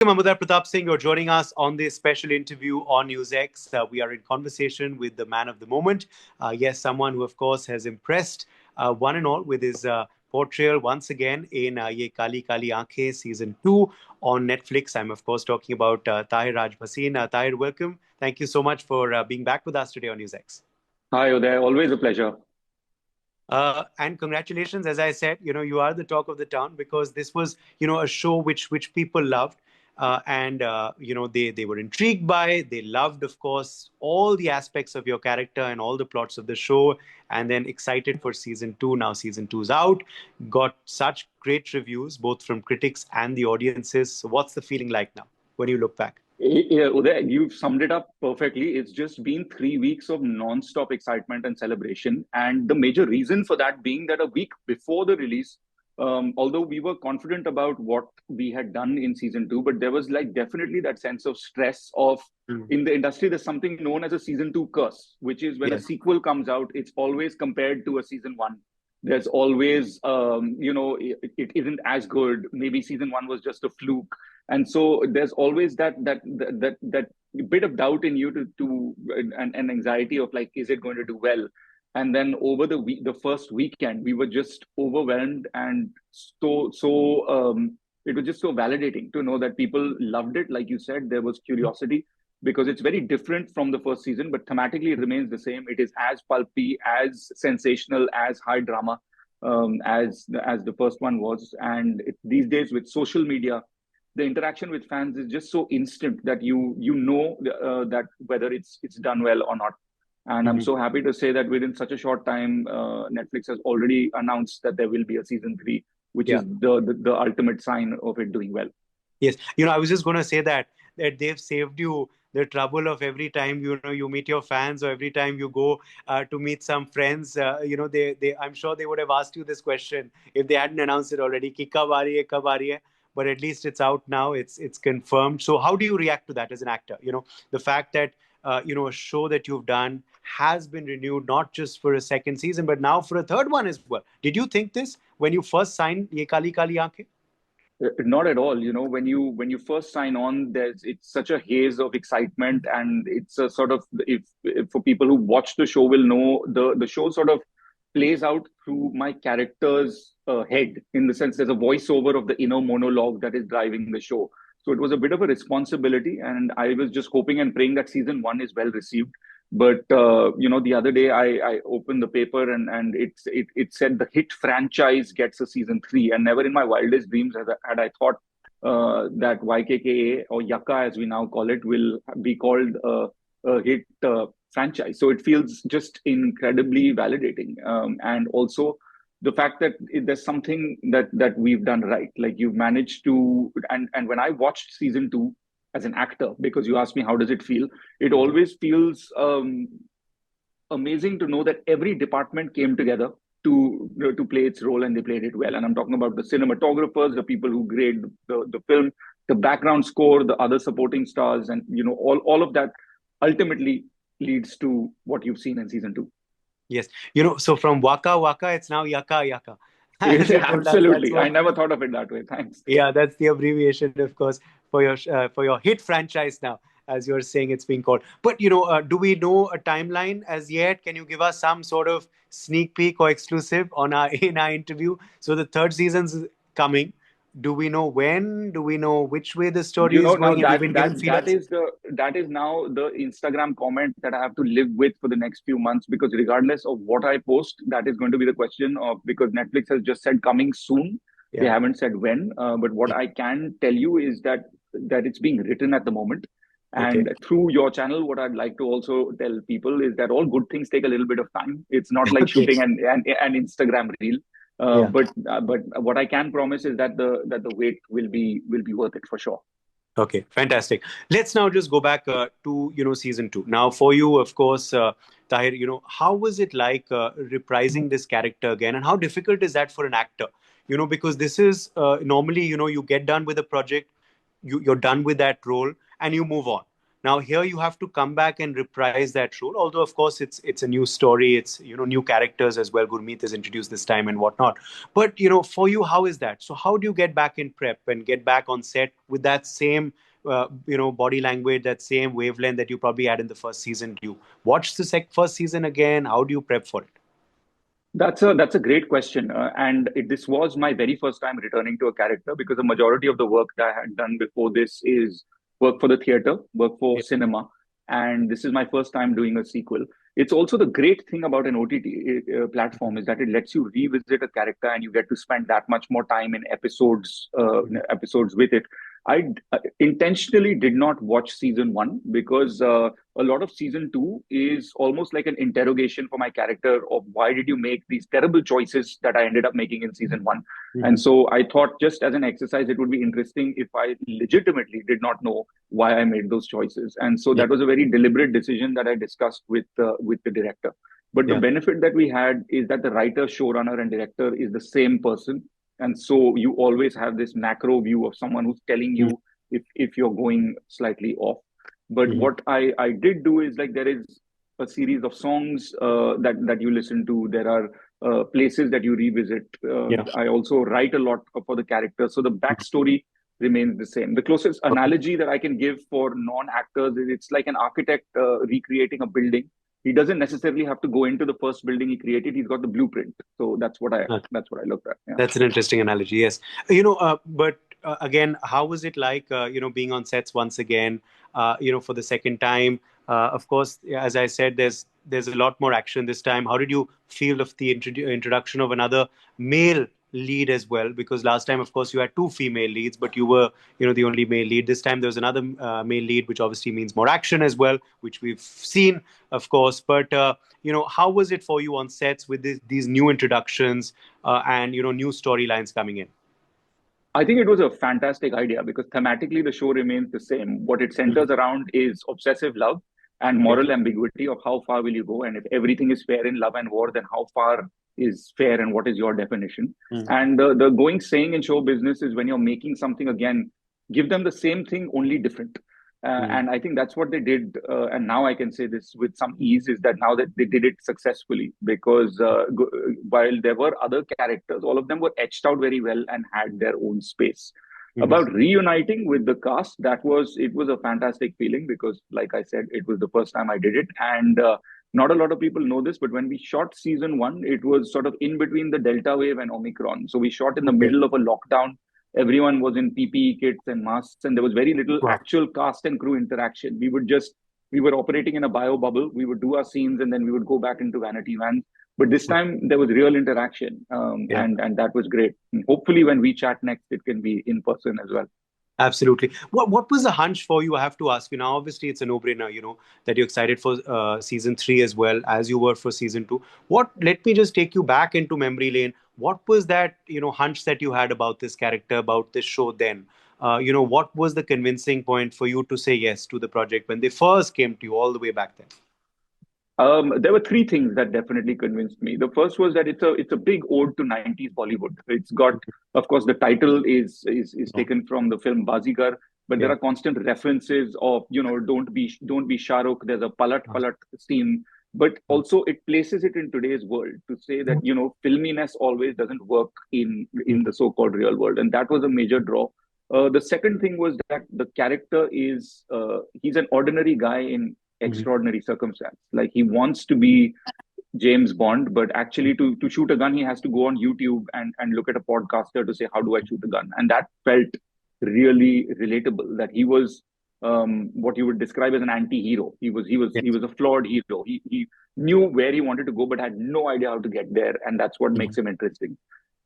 Mamudar Pratap Singh, you're joining us on this special interview on NewsX. We are in conversation with the man of the moment. Yes, someone who, of course, has impressed one and all with his portrayal once again in Yeh Kaali Kaali Ankhein Season 2 on Netflix. I'm, of course, talking about Tahir Raj Bhasin. Tahir, welcome. Thank you so much for being back with us today on NewsX. Hi, Uday. Always a pleasure. And congratulations, as I said, you are the talk of the town because this was, a show which people loved. And they were intrigued by. They loved, of course, all the aspects of your character and all the plots of the show. And then excited for season two. Now season two's out. Got such great reviews, both from critics and the audiences. So what's the feeling like now when you look back? Yeah, Uday, you've summed it up perfectly. It's just been 3 weeks of non-stop excitement and celebration. And the major reason for that being that a week before the release, although we were confident about what we had done in season two, but there was like definitely that sense of stress of Mm. in the industry, there's something known as a season two curse, which is when a Yes. sequel comes out, it's always compared to a season one. There's always, it isn't as good. Maybe season one was just a fluke, and so there's always that bit of doubt in you to and anxiety of like, is it going to do well? And then over the first weekend, we were just overwhelmed and it was just so validating to know that people loved it. Like you said, there was curiosity because it's very different from the first season, but thematically it remains the same. It is as pulpy, as sensational, as high drama as the first one was. And these days with social media, the interaction with fans is just so instant that you know that whether it's done well or not. And I'm Mhm. so happy to say that within such a short time, Netflix has already announced that there will be a season three, which Yeah. is the ultimate sign of it doing well. Yes, I was just going to say that they've saved you the trouble of every time you meet your fans or every time you go to meet some friends. They I'm sure they would have asked you this question if they hadn't announced it already. Ki kab aa rahi hai, kab aa rahi hai? But at least it's out now. It's confirmed. So how do you react to that as an actor? The fact that a show that you've done has been renewed not just for a second season but now for a third one as well. Did you think this when you first signed Ye Kali Kali Aankhein? Not at all. When you first sign on, it's such a haze of excitement, and it's a sort of if for people who watch the show will know the show sort of plays out through my character's head, in the sense there's a voiceover of the inner monologue that is driving the show. So it was a bit of a responsibility, and I was just hoping and praying that season one is well received. But the other day I opened the paper and it said the hit franchise gets a season three, and never in my wildest dreams had I thought that YKKA, or Yaka as we now call it, will be called a hit franchise. So it feels just incredibly validating, and also the fact that there's something that we've done right. Like you've managed to, and when I watched season two as an actor, because you asked me how does it feel, it Mhm. always feels amazing to know that every department came together to play its role, and they played it well. And I'm talking about the cinematographers, the people who grade the film, the background score, the other supporting stars, and all of that ultimately leads to what you've seen in season two. Yes. So from Waka Waka, it's now Yaka Yaka. As you told us, that's Absolutely, I what. never thought of it that way. Thanks. Yeah, that's the abbreviation, of course, for your hit franchise now, as you're saying it's being called. But do we know a timeline as yet? Can you give us some sort of sneak peek or exclusive on our in our interview? So the third season's coming. Do we know when? Do we know which way the story is Now going? Have you that been given that that feelers? is the that is now the Instagram comment that I have to live with for the next few months, because regardless of what I post, that is going to be the question of, because Netflix has just said coming soon. They Yeah. haven't said when, but what I can tell you is that it's being written at the moment. Okay. And through your channel, what I'd like to also tell people is that all good things take a little bit of time. It's not like Okay. shooting an Instagram reel. Yeah. But what I can promise is that the wait will be worth it for sure. Okay, fantastic. Let's now just go back to season two. Now, for you, of course, Tahir, how was it like reprising this character again, and how difficult is that for an actor? Because this is normally you get done with a project, you're done with that role, and you move on. Now here you have to come back and reprise that role. Although of course it's a new story, it's new characters as well. Gurmeet is introduced this time and whatnot. But for you, how is that? So how do you get back in prep and get back on set with that same body language, that same wavelength that you probably had in the first season? Do you watch the first season again? How do you prep for it? That's a great question, this was my very first time returning to a character because the majority of the work that I had done before this is work for the theater, work for Yeah. cinema, and this is my first time doing a sequel. It's also the great thing about an OTT platform is that it lets you revisit a character and you get to spend that much more time in episodes with it. I intentionally did not watch season one because a lot of season two is almost like an interrogation for my character of why did you make these terrible choices that I ended up making in season one. And Mhm. so I thought, just as an exercise, it would be interesting if I legitimately did not know why I made those choices. And so Yeah. that was a very deliberate decision that I discussed with the director. But the Yeah. benefit that we had is that the writer, showrunner, and director is the same person, and so you always have this macro view of someone who's telling Mhm. you if you're going slightly off. But Mhm. what I did do is, like, there is a series of songs that you listen to. There are places that you revisit. Yeah. I also write a lot for the characters, so the backstory remains the same. The closest Okay. analogy that I can give for non-actors is it's like an architect recreating a building. He doesn't necessarily have to go into the first building he created. He's got the blueprint. So that's what I looked at. Yeah. That's an interesting analogy. Yes, but again, how was it like? Being on sets once again. For the second time. Of course, as I said, there's a lot more action this time. How did you feel of the introduction of another male lead as well? Because last time, of course, you had two female leads, but you were the only male lead. This time there was another male lead, which obviously means more action as well, which we've seen, of course. But how was it for you on sets with these new introductions? And new storylines coming in. I think it was a fantastic idea because thematically the show remains the same. What it Mhm. centers around is obsessive love and Yeah. moral ambiguity of how far will you go, and if everything is fair in love and war, then how far is fair and what is your definition? Mhm. And the going saying in show business is when you're making something again, give them the same thing, only different. Mhm. And I think that's what they did. And now I can say this with some ease is that now that they did it successfully because while there were other characters, all of them were etched out very well and had their own space. Mhm. About reuniting with the cast, it was a fantastic feeling because, like I said, it was the first time I did it. And not a lot of people know this, but when we shot season one, it was sort of in between the Delta wave and Omicron. So we shot in the Okay. middle of a lockdown. Everyone was in PPE kits and masks, and there was very little Wow. actual cast and crew interaction. We were operating in a bio bubble. We would do our scenes and then we would go back into vanity vans. But this time there was real interaction, Yeah. and that was great. And hopefully, when we chat next, it can be in person as well. Absolutely. What was the hunch for you? I have to ask you now. Obviously, it's a no-brainer. That you're excited for season three as well as you were for season two. What? Let me just take you back into memory lane. What was that hunch that you had about this character, about this show? Then, what was the convincing point for you to say yes to the project when they first came to you all the way back then? There were three things that definitely convinced me. The first was that it's a big ode to 90s Bollywood. It's got, of course, the title is Yeah. taken from the film Bazigar, but there Yeah. are constant references of don't be Shahrukh. There's a palat palat scene, but also it places it in today's world to say that filminess always doesn't work in the so-called real world, and that was a major draw. The second thing was that the character is he's an ordinary guy in Mhm. extraordinary circumstance. Like he wants to be James Bond, but actually to shoot a gun, he has to go on YouTube and look at a podcaster to say, how do I shoot a gun? And that felt really relatable, that he was what you would describe as an anti-hero. He was a flawed hero. He knew where he wanted to go, but had no idea how to get there. And that's what Mhm. makes him interesting.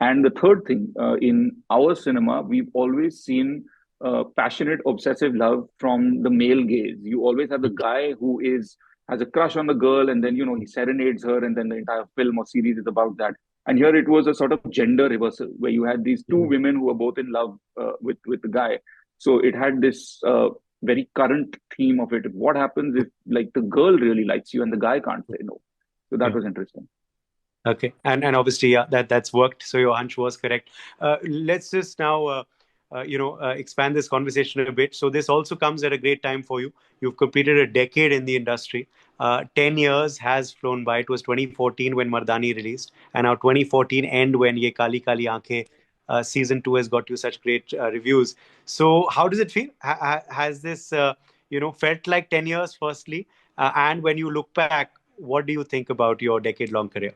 And the third thing, in our cinema, we've always seen passionate, obsessive love from the male gaze. You always have the guy who has a crush on the girl, and then he serenades her, and then the entire film or series is about that. And here it was a sort of gender reversal where you had these two Mhm. women who were both in love with the guy. So it had this very current theme of it. What happens if, like, the girl really likes you and the guy can't say no? So that Yeah. was interesting. Okay, and obviously, yeah, that's worked. So your hunch was correct. Let's just now expand this conversation a bit. So this also comes at a great time for you. You've completed a decade in the industry. 10 years has flown by. It was 2014 when Mardani released, and now 2014 end when Ye Kali Kali Aankhein season 2 has got you such great reviews. So how does it feel? Has this felt like 10 years firstly? And when you look back, what do you think about your decade-long career?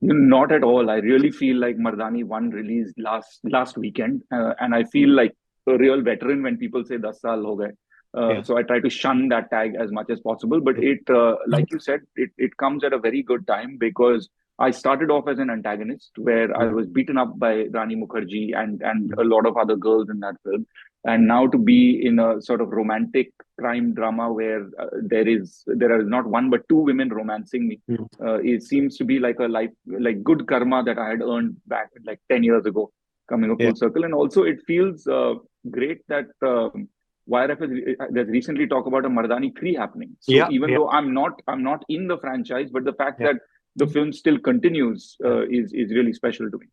Not at all. I really feel like Mardani 1 released last weekend, and I feel like a real veteran when people say 10 saal ho gaye. Yeah. So I try to shun that tag as much as possible. But like you said, it comes at a very good time because I started off as an antagonist where I was beaten up by Rani Mukherjee and a lot of other girls in that film. And now to be in a sort of romantic crime drama where there is not one but two women romancing me, it seems to be like a life, like good karma that I had earned back like 10 years ago, coming a Yeah. full circle. And also it feels great that YRF there's recently talk about a Mardani 3 happening. So Yeah. even Yeah. though I'm not in the franchise, but the fact Yeah. that the film still continues Yeah. is really special to me.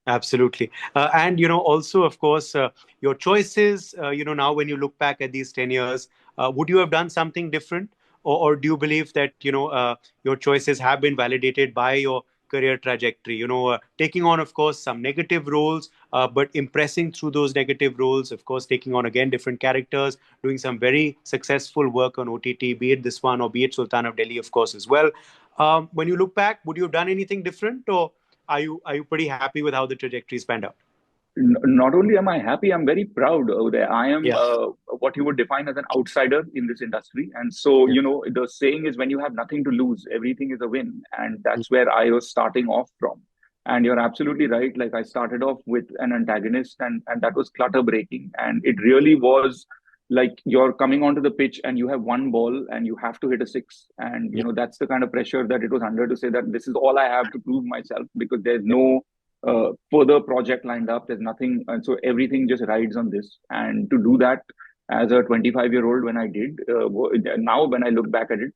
Absolutely. And, also, of course, your choices, now when you look back at these 10 years, would you have done something different? Or do you believe that, your choices have been validated by your career trajectory? Taking on, of course, some negative roles, but impressing through those negative roles, of course, taking on again different characters, doing some very successful work on OTT, be it this one or be it Sultan of Delhi, of course, as well. When you look back, would you have done anything different? Or are you pretty happy with how the trajectory spanned out? Not only am I happy, I'm very proud of that. I am Yeah. what you would define as an outsider in this industry. And so, Yeah. the saying is when you have nothing to lose, everything is a win. And that's where I was starting off from. And you're absolutely right. Like I started off with an antagonist and that was clutter breaking. And it really was like you're coming onto the pitch and you have one ball and you have to hit a six. And, Yeah. that's the kind of pressure that it was under to say that this is all I have to prove myself because there's no further project lined up. There's nothing, and so everything just rides on this. And to do that as a 25-year-old, when I did, now when I look back at it,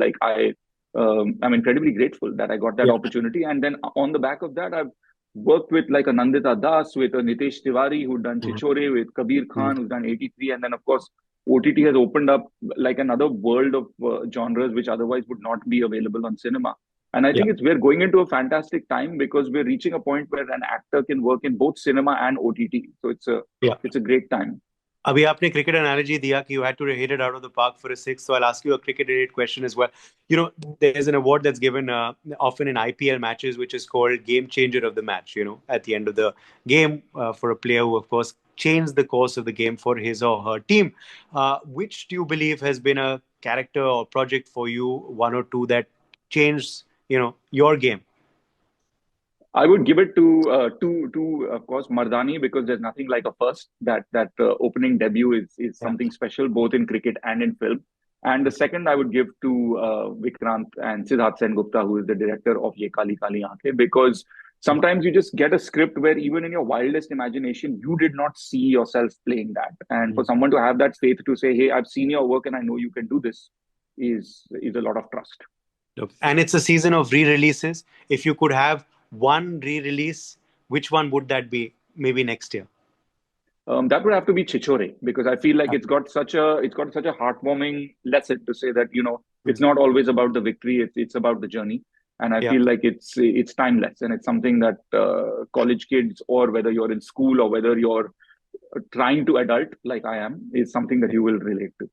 like I'm incredibly grateful that I got that Yeah. opportunity. And then on the back of that, I've worked with like a Nandita Das, with a Nitesh Tiwari who'd done Mhm. Chichore, with Kabir Mhm. Khan who's done 83, and then of course OTT has opened up like another world of genres which otherwise would not be available on cinema. And I Yeah. think we're going into a fantastic time because we're reaching a point where an actor can work in both cinema and OTT. So Yeah. it's a great time. अभी आपने cricket analogy दिया कि you had to hit it out of the park for a six, so I'll ask you a cricket related question as well. There's an award that's given often in IPL matches, which is called game changer of the match. At the end of the game, for a player who, of course, changed the course of the game for his or her team. Which do you believe has been a character or project for you, one or two, that changed, your game? I would give it to of course Mardani because there's nothing like a first. That opening debut is Yeah. something special both in cricket and in film. And the Okay. second I would give to Vikrant and Siddharth Sen-Gupta, who is the director of Yeh Kaali Kaali Ankhein, because sometimes you just get a script where even in your wildest imagination you did not see yourself playing that. And for someone to have that faith to say, "Hey, I've seen your work and I know you can do this," is a lot of trust. And it's a season of re-releases. If you could have one re-release, which one would that be? Maybe next year. That would have to be Chichore because I feel like it's got such a heartwarming lesson to say that it's Mm. not always about the victory, it's about the journey. And I Yeah. feel like it's timeless and it's something that college kids, or whether you're in school or whether you're trying to adult like I am, is something that you will relate to.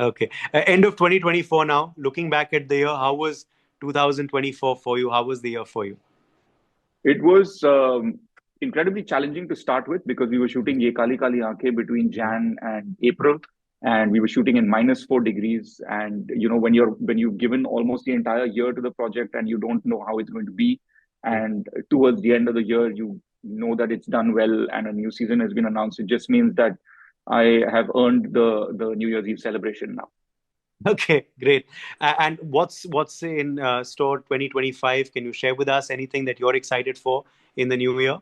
Okay. End of 2024 now. Looking back at the year, how was 2024 for you? How was the year for you? It was incredibly challenging to start with because we were shooting Ye Kali Kali Ankhein between Jan and April, and we were shooting in -4 degrees. And when you've given almost the entire year to the project and you don't know how it's going to be, Mm. and towards the end of the year you know that it's done well and a new season has been announced, it just means that I have earned the New Year's Eve celebration now. Okay, great. And what's in store 2025? Can you share with us anything that you're excited for in the new year?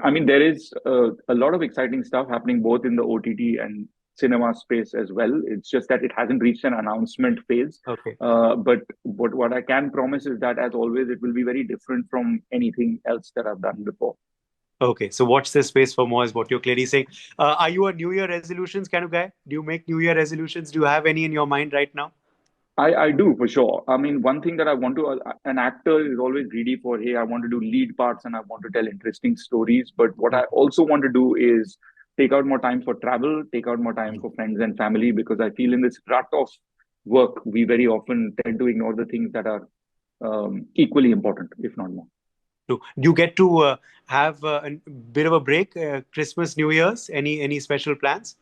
I mean, there is a lot of exciting stuff happening both in the OTT and cinema space as well. It's just that it hasn't reached an announcement phase. Okay. But what I can promise is that, as always, it will be very different from anything else that I've done before. Okay, so watch this space for more is what you're clearly saying. Are you a New Year resolutions kind of guy? Do you make New Year resolutions? Do you have any in your mind right now? I do for sure. I mean, one thing that I want to, an actor is always greedy for, hey, I want to do lead parts and I want to tell interesting stories. But what Mm, I also want to do is take out more time for travel, take out more time mm. for friends and family, because I feel in this rut of work, we very often tend to ignore the things that are equally important, if not more. Do you get to have a bit of a break, Christmas, New Year's? Any special plans?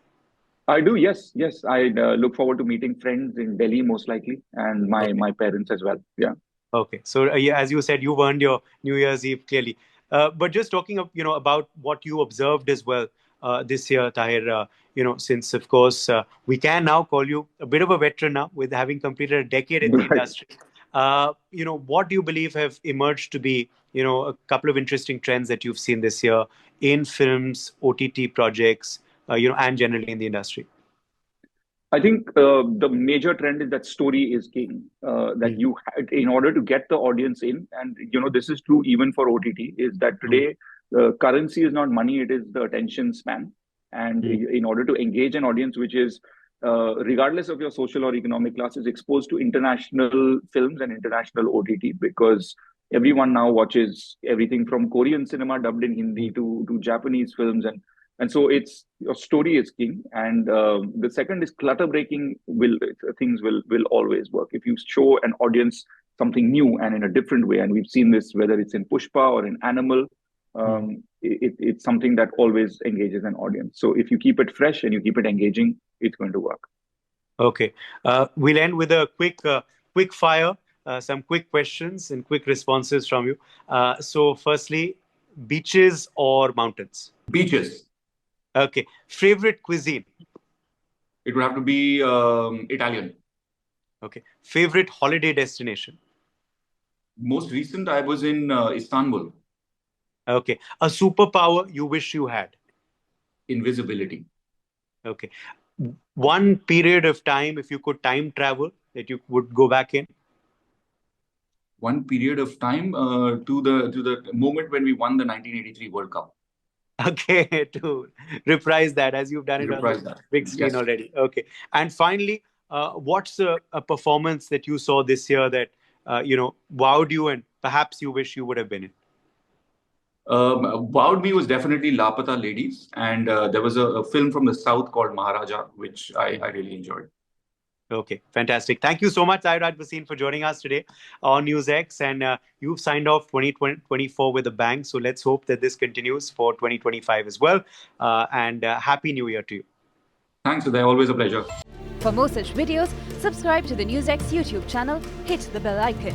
I do, yes, yes. I look forward to meeting friends in Delhi, most likely, and Okay. my parents as well. Yeah. Okay, so yeah, as you said, you've earned your New Year's Eve clearly. But just talking about what you observed as well this year, Tahir. Since of course we can now call you a bit of a veteran now with having completed a decade in the Right. industry. What do you believe have emerged to be a couple of interesting trends that you've seen this year in films, OTT projects, and generally in the industry? I think the major trend is that story is king. That Mm, you had, in order to get the audience in, and this is true even for OTT, is that mm, today the currency is not money; it is the attention span. And mm, in order to engage an audience, which is regardless of your social or economic class, is exposed to international films and international OTT, because everyone now watches everything from Korean cinema dubbed in Hindi mm, to Japanese films, and so it's your story is king. And the second is clutter breaking. Will things will always work if you show an audience something new and in a different way. And we've seen this whether it's in Pushpa or in Animal. mm. It's something that always engages an audience. So if you keep it fresh and you keep it engaging, it's going to work. Okay. We'll end with a quick fire, some quick questions and quick responses from you. So, firstly, beaches or mountains? Beaches. Okay. Favorite cuisine? It would have to be Italian. Okay. Favorite holiday destination? Most recent, I was in Istanbul. Okay. A superpower you wish you had? Invisibility. Okay. One period of time, if you could time travel, that you would go back in? One period of time to the moment when we won the 1983 World Cup. Okay, to reprise that as you've done it on the Reprise that. big screen Yes. already. Okay, and finally, what's a performance that you saw this year that wowed you and perhaps you wish you would have been in? Wowed me was definitely Lapata Ladies, and there was a film from the South called Maharaja, which I really enjoyed. Okay, fantastic. Thank you so much, Tahir Raj Bhasin, for joining us today on NewsX. And you've signed off 2024 with a bang. So let's hope that this continues for 2025 as well. And Happy New Year to you. Thanks, Uday. Always a pleasure. For more such videos, subscribe to the NewsX YouTube channel, hit the bell icon.